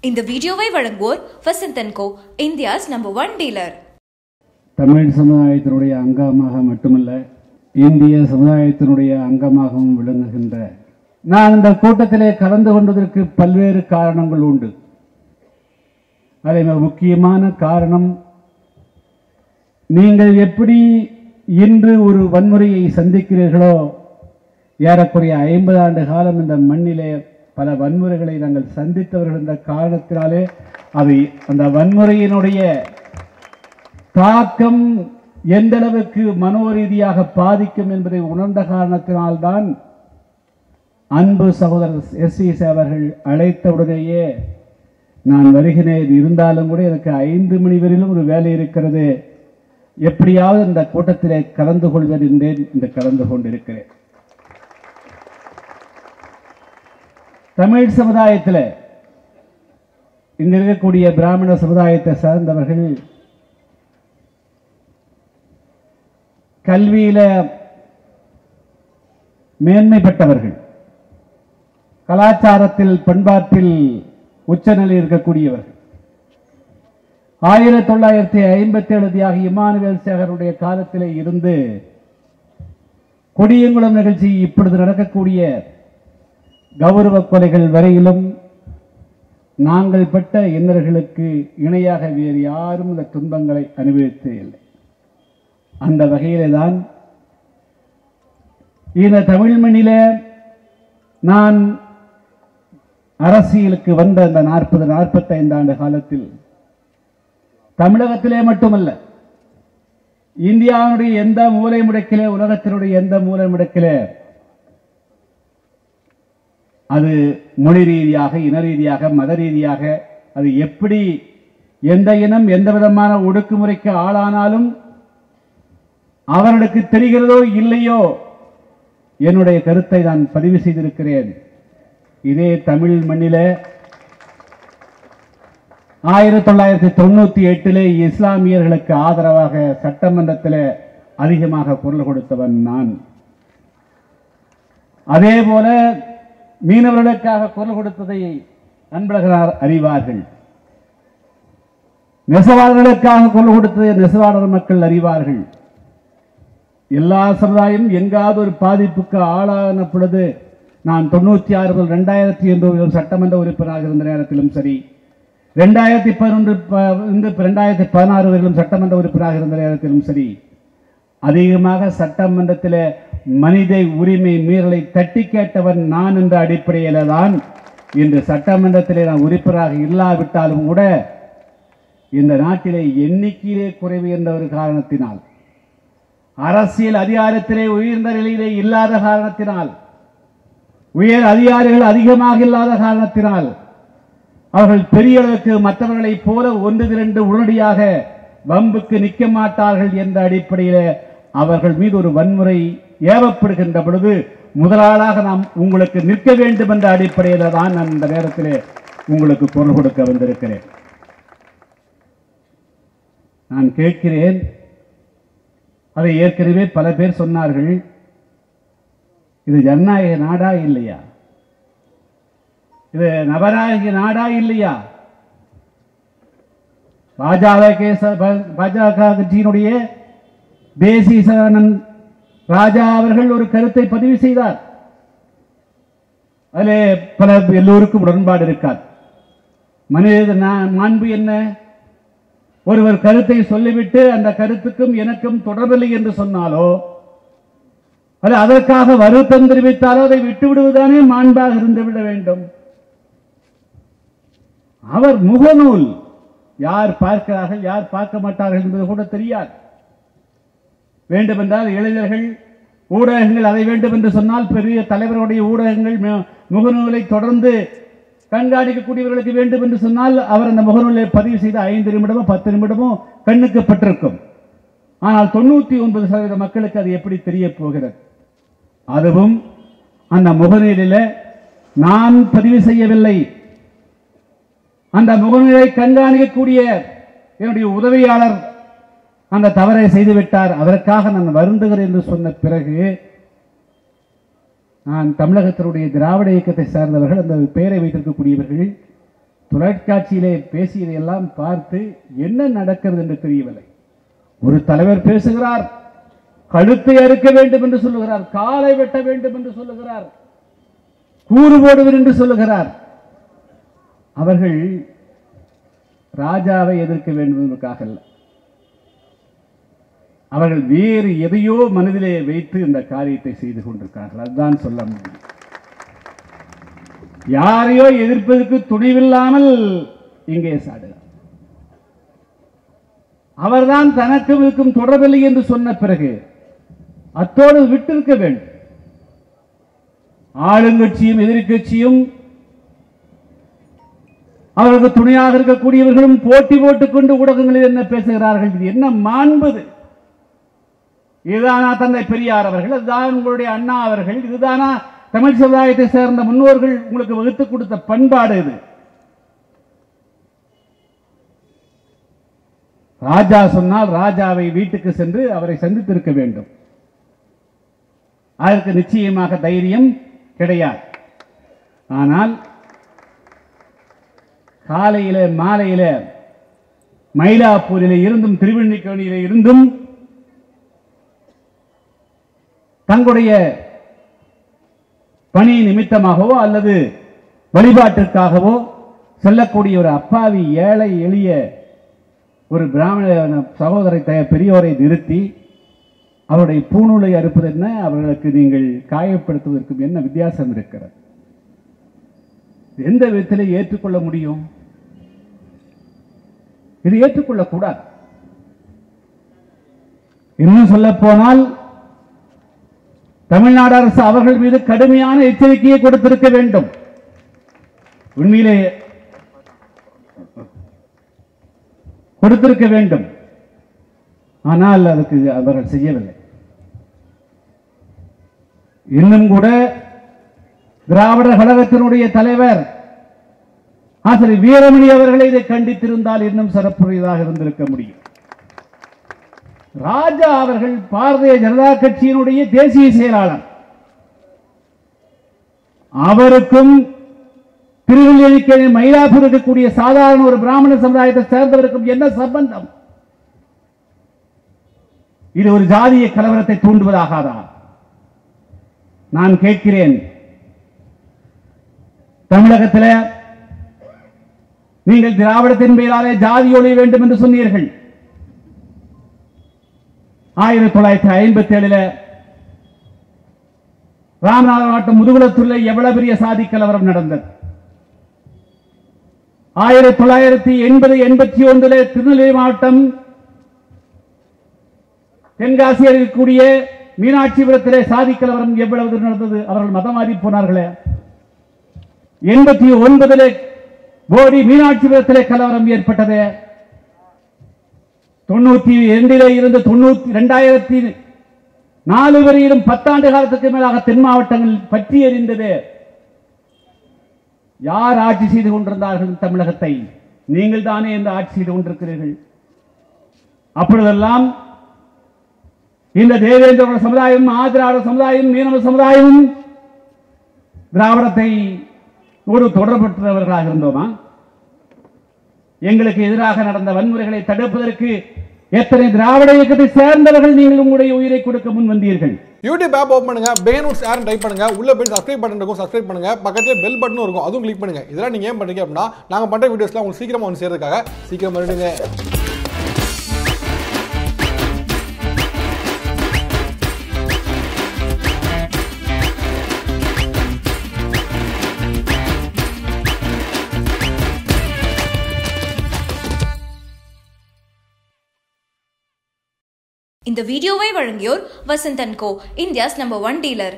இந்த வீடியோவை வழங்குவோர் வசந்த் & கோ, இந்தியாஸ் நம்பர் 1 டீலர். தமிழ் சமுதாயத்தினுடைய அங்கமாக மட்டுமல்ல, இந்திய சமுதாயத்தினுடைய அங்கமாகவும் விளங்குகின்ற நான் இந்த கூட்டத்திலே கலந்து கொண்டதற்கு பல்வேறு காரணங்கள் உண்டு. அதில் மிக முக்கியமான காரணம், நீங்கள் எப்படி இன்று ஒரு வன்முறையை சந்திக்கிறீர்களோ, ஏறக்குறைய 50 ஆண்டு காலம் இந்த மண்ணிலே பல வன்முறைகளை நாங்கள் சந்தித்தவர்கள் என்ற காரணத்தினாலே அதை அந்த வன்முறையினுடைய தாக்கம் எந்த அளவுக்கு மனோரீதியாக பாதிக்கும் என்பதை உணர்ந்த காரணத்தினால்தான் அன்பு சகோதரர் எஸ் அவர்கள் அழைத்தவுடனேயே நான் வருகிறேன். இருந்தாலும் கூட எனக்கு 5 மணி வரையிலும் ஒரு வேலை இருக்கிறது, எப்படியாவது இந்த கூட்டத்திலே கலந்து கொள்வேன் என்றேன். இந்த கலந்து கொண்டிருக்கிறேன். தமிழ் சமுதாயத்தில் இங்க இருக்கக்கூடிய பிராமண சமுதாயத்தை சார்ந்தவர்கள் கல்வியில மேன்மைப்பட்டவர்கள், கலாச்சாரத்தில் பண்பாட்டில் உச்சநிலை இருக்கக்கூடியவர்கள். 1957 தியாக இமானுவேல் சேகருடைய காலத்திலே இருந்து கொடியங்குளம் நிகழ்ச்சி இப்பொழுது நடக்கக்கூடிய கௌரவ கொலைகள் வரையிலும் நாங்கள் பட்ட இன்னர்களுக்கு இணையாக வேறு யாரும் இந்த துன்பங்களை அனுபவித்தே இல்லை. அந்த வகையிலே தான் இந்த தமிழ் மண்ணில நான் அரசியலுக்கு வந்த அந்த 40-45 ஆண்டு காலத்தில் தமிழகத்திலே மட்டுமல்ல, இந்தியாவுடைய எந்த மூலை முடக்கிலே, உலகத்தினுடைய எந்த மூலை முடக்கிலே, அது மொழி ரீதியாக, இன ரீதியாக, மத ரீதியாக, அது எப்படி எந்த இனம் எந்த விதமான ஒடுக்குமுறைக்கு ஆளானாலும் அவர்களுக்கு தெரிகிறதோ இல்லையோ என்னுடைய கருத்தை நான் பதிவு செய்திருக்கிறேன். இதே தமிழ் மண்ணில 1998 இஸ்லாமியர்களுக்கு ஆதரவாக சட்டமன்றத்தில் அதிகமாக குரல் கொடுத்தவன் நான். அதே போல மீனவர்களுக்காக குரல் கொடுத்ததை அன்பழகனார் அறிவார்கள். நெசவாளர்களுக்காக குரல் கொடுத்ததை நெசவாளர் மக்கள் அறிவார்கள். எல்லா சமுதாயம் எங்காவது ஒரு பாதிப்புக்கு ஆளான பொழுது நான் 96 முதல் 2002 சட்டமன்ற உறுப்பினராக இருந்த நேரத்திலும் சரி, 2011 2016 வரையிலும் சட்டமன்ற உறுப்பினராக இருந்த நேரத்திலும் சரி, அதிகமாக சட்டமன்றத்தில் மனித உரிமை மீறலை தட்டி கேட்டவன் நான் என்ற அடிப்படையில் தான் இன்று சட்டமன்றத்திலே நான் உறுப்பினராக இல்லாவிட்டாலும் கூட இந்த நாட்டிலே எண்ணிக்கையிலே குறைவு என்ற ஒரு காரணத்தினால், அரசியல் அதிகாரத்திலே உயர்ந்த நிலையிலே இல்லாத காரணத்தினால், உயர் அதிகாரிகள் அதிகமாக இல்லாத காரணத்தினால், அவர்கள் பெரிய அளவுக்கு மற்றவர்களைப் போல 1-2 உடனடியாக வம்புக்கு நிற்க மாட்டார்கள் என்ற அடிப்படையில் அவர்கள் மீது ஒரு வன்முறை ஏவப்படுகின்ற பொழுது முதலாளாக நாம் உங்களுக்கு நிற்க வேண்டும் என்ற அடிப்படையில் தான் நான் இந்த நேரத்தில் உங்களுக்கு குரல் கொடுக்க வந்திருக்கிறேன். நான் கேட்கிறேன், அதை ஏற்கனவே பல பேர் சொன்னார்கள், இது ஜனநாயக நாடா இல்லையா, இது நவநாயக நாடா இல்லையா? பாஜக கட்சியினுடைய தேசிய சதானந்த் ராஜா அவர்கள் ஒரு கருத்தை பதிவு செய்தார். அதில் பல எல்லோருக்கும் உடன்பாடு இருக்காது. மனித மாண்பு என்ன? ஒருவர் கருத்தை சொல்லிவிட்டு அந்த கருத்துக்கும் எனக்கும் தொடர்பில்லை என்று சொன்னாலோ, அது அதற்காக வருத்தம் தெரிவித்தாலோ அதை விட்டுவிடுவதுதானே மாண்பாக இருந்துவிட வேண்டும். அவர் முகநூல், யார் பார்க்கிறார்கள் யார் பார்க்க மாட்டார்கள் என்பது கூட தெரியாது. வேண்டுமென்றால் இளைஞர்கள் ஊடகங்கள் அதை வேண்டும் என்று சொன்னால் பெரிய தலைவர்களுடைய ஊடகங்கள் முகநூலை தொடர்ந்து கண்காணிக்கக்கூடியவர்களுக்கு வேண்டும் என்று சொன்னால் அவர் அந்த முகநூலை பதிவு செய்த 5 நிமிடமோ 10 நிமிடமோ கண்ணுக்கு பட்டிருக்கும். ஆனால் 99% மக்களுக்கு அது எப்படி தெரிய போகிறது? அதுவும் அந்த முகநூலில் நான் பதிவு செய்யவில்லை, அந்த முகநூலை கண்காணிக்கக்கூடிய என்னுடைய உதவியாளர் அந்த தவறை செய்துவிட்டார், அதற்காக நான் வருந்துகிறேன் என்று சொன்ன பிறகு நான் தமிழகத்தினுடைய திராவிட இயக்கத்தை சார்ந்தவர்கள் அந்த பெயரை வைத்திருக்கக்கூடியவர்கள் தொலைக்காட்சியிலே பேசியதையெல்லாம் பார்த்து என்ன நடக்கிறது என்று தெரியவில்லை. ஒரு தலைவர் பேசுகிறார், கழுத்தை அறுக்க வேண்டும் என்று சொல்லுகிறார், காலை வெட்ட வேண்டும் என்று சொல்லுகிறார், கூறு போடுவர் என்று சொல்லுகிறார். அவர்கள் ராஜாவை எதிர்க்க வேண்டும் என்பதற்காக அல்ல, அவர்கள் வேறு எதையோ மனதிலே வைத்து இந்த காரியத்தை செய்து கொண்டிருக்கிறார்கள். அதுதான் சொல்ல முடியும். யாரையோ எதிர்ப்பதற்கு துணிவில்லாமல் இங்கே சாடுகிறார். அவர்தான் தனக்கும் இருக்கும் தொடர்பில்லை என்று சொன்ன பிறகு அத்தோடு விட்டிருக்க வேண்டும். ஆளுங்கட்சியும் எதிர்கட்சியும் அவர்களுக்கு துணையாக இருக்கக்கூடியவர்களும் போட்டி போட்டுக் கொண்டு ஊடகங்களில் என்ன பேசுகிறார்கள்? இது என்ன மாண்பது? இதுதானா தந்தை பெரியார் அவர்கள்? அதுதான் உங்களுடைய அண்ணா அவர்கள்? இதுதானா தமிழ் சமுதாயத்தை சேர்ந்த முன்னோர்கள் உங்களுக்கு வகுத்துக் கொடுத்த பண்பாடு? இது ராஜா சொன்னால் ராஜாவை வீட்டுக்கு சென்று அவரை சந்தித்திருக்க வேண்டும். அதற்கு நிச்சயமாக தைரியம் கிடையாது. ஆனால் காலையில மாலையில மயிலாப்பூரிலே இருந்தும் திருவெண்ணிக்கோணியிலே இருந்தும் தங்களுடைய பணி நிமித்தமாகவோ அல்லது வழிபாட்டிற்காகவோ செல்லக்கூடிய ஒரு அப்பாவி ஏழை எளிய ஒரு பிராமண சகோதரை பெரியோரை நிறுத்தி அவருடைய பூணூலை அறுப்பது என்ன, அவர்களுக்கு நீங்கள் காயப்படுத்துவதற்கும் என்ன வித்தியாசம் இருக்கிறது? எந்த விதத்திலே ஏற்றுக்கொள்ள முடியும்? இது ஏற்றுக்கொள்ளக்கூடாது. இன்னும் சொல்ல போனால் தமிழ்நாடு அரசு அவர்கள் மீது கடுமையான எச்சரிக்கையை கொடுத்திருக்க வேண்டும். உண்மையிலே கொடுத்திருக்க வேண்டும். ஆனால் அதுக்கு அவர்கள் செய்யவில்லை. இன்னும் கூட திராவிட கழகத்தினுடைய தலைவர் ஆசிரியர் வீரமணி அவர்களை இதை கண்டித்திருந்தால் இன்னும் சிறப்புடையதாக இருந்திருக்க முடியும். ராஜா அவர்கள் பாரதிய ஜனதா கட்சியினுடைய தேசிய செயலாளர். அவருக்கும் திருவள்ளிக்கேணி மயிலாப்பூர் இருக்கக்கூடிய சாதாரண ஒரு பிராமண சமுதாயத்தை சேர்ந்தவருக்கும் என்ன சம்பந்தம்? இது ஒரு ஜாதிய கலவரத்தை தூண்டுவதாகாதா? நான் கேட்கிறேன். தமிழகத்தில் நீங்கள் திராவிடத்தின் பெயராலே ஜாதி ஒழிய வேண்டும் என்று சொன்னீர்கள். 1957 ராமநாதபுரம் மாவட்டம் முதுகுளத்தூரில் எவ்வளவு பெரிய சாதி கலவரம் நடந்தது. 1980-81 திருநெல்வேலி மாவட்டம் தென்காசியில் இருக்கக்கூடிய மீனாட்சிபுரத்திலே சாதி கலவரம் எவ்வளவு நடந்தது? அவர்கள் மதம் மாறி போனார்களே. 89 போடி மீனாட்சிபுரத்திலே கலவரம் ஏற்பட்டது. 92 இருந்து 2004 வரையிலும் 10 ஆண்டு காலத்துக்கு மேலாக தென் மாவட்டங்கள் பற்றி எறிந்தது. யார் ஆட்சி செய்து கொண்டிருந்தார்கள் தமிழகத்தை? நீங்கள் தானே இந்த ஆட்சி செய்து கொண்டிருக்கிறீர்கள். அப்பொழுதெல்லாம் இந்த தேவேந்திர சமுதாயம், ஆதிராவிட சமுதாயம், மீனவ சமுதாயம் திராவிடத்தை ஒரு தொடர்பற்றவர்களாக இருந்தோமா? எங்களுக்கு எதிராக நடந்த வன்முறைகளை தடுப்பதற்கு எத்தனை திராவிட இயக்கத்தை சேர்ந்தவர்கள் நீங்கள் உங்களுடைய உயிரை கொடுக்க முன் வந்தீர்கள்? யூடியூப் ஆப் ஓபன் பண்ணுங்க, பேனூஸ் ஆர் டைப் பண்ணுங்க, உள்ள போய் சப்ஸ்கிரைப் பட்டன் இருக்கும், சப்ஸ்கிரைப் பண்ணுங்க, பக்கத்துல பெல் பட்டனும் இருக்கும், அதுவும் கிளிக் பண்ணுங்க. இதெல்லாம் நீங்க ஏன் பண்றீங்க அப்படின்னா நாங்க பண்ற வீடியோஸ்லாம் உங்களுக்கு சீக்கிரமா வந்து சேர்றதுக்காக. சீக்கிரம் வருடுங்க. இந்த வீடியோவை வழங்கியோர் வசந்த் & கோ, இந்தியாஸ் நம்பர் 1 டீலர்.